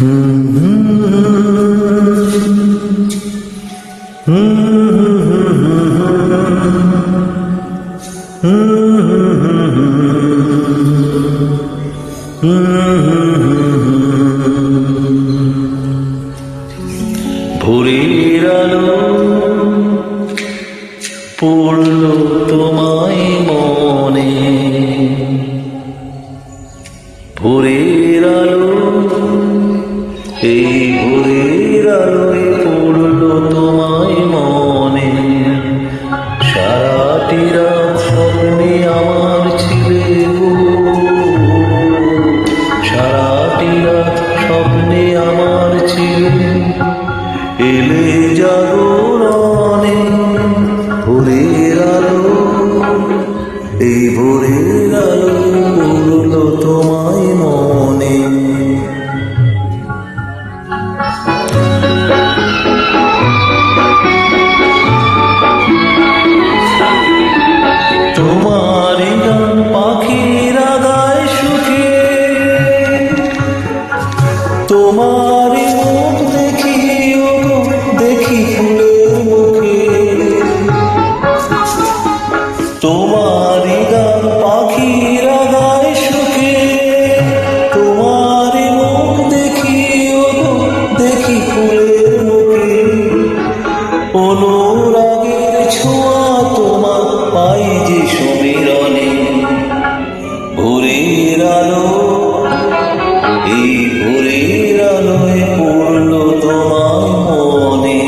ভোরের আলো পড়ল তোমায় মনে, ভোরের আলো, এই ভোরের আলোয় পড়ল তোমায় মনে। সারাটি রাত স্বপ্নে আমার ছিলে গো, সারাটি রাত স্বপ্নে আমার ছিলে, এলে জাগরণে। ভোরের আলো, এই ভোরের আলো পড়ল তোমায় মনে। তোমারই গান পাখিরা গায় সুখে, তোমারই মুখ দেখি দেখি ফুলের মুখে। তোমারই গান পাখিরা গায় সুখে, তোমারই মুখ দেখি দেখি ফুলের মুখে। অনুরাগের ছোঁয়া তোমার পাই যে সমীরণে। ভোরের আলো, এই ভোরের আলোয় পড়ল তোমার মনে।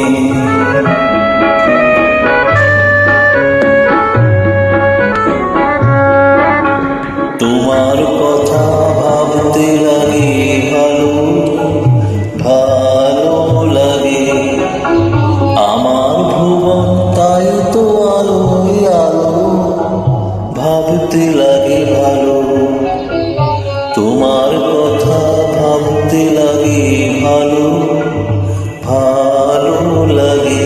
তোমার কথা ভাবতে লাগে ভালো, ভালো লাগে আমার ভুবন, তাই তো আলোয় আলো ভাবতে লাগে ভালো। তোমার কথা ভাবতে লাগে ভালো, ভালো লাগে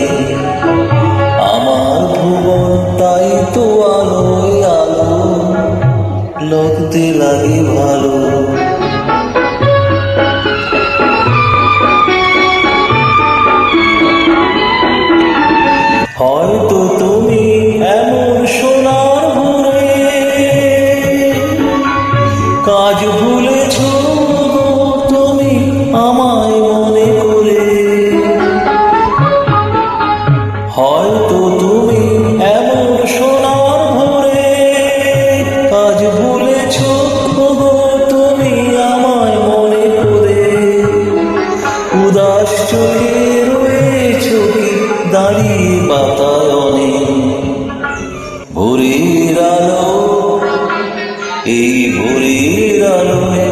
আমার ভুবন, তাই তো আলোয় আলো লাগতে লাগে ভালো। হয়তো তুমি এমন সোনার ভোরে কাজ ভুলেছ তুমি আমায় মনে করে। হয়তো তুমি এমন সোনার ভোরে কাজ ভুলেছ তুমি আমায় মনে করে। উদাস চোখে রয়েছ কি দাঁড়িয়ে বাতায়নে। ভোরের আলো, এই ভোরের আলোয়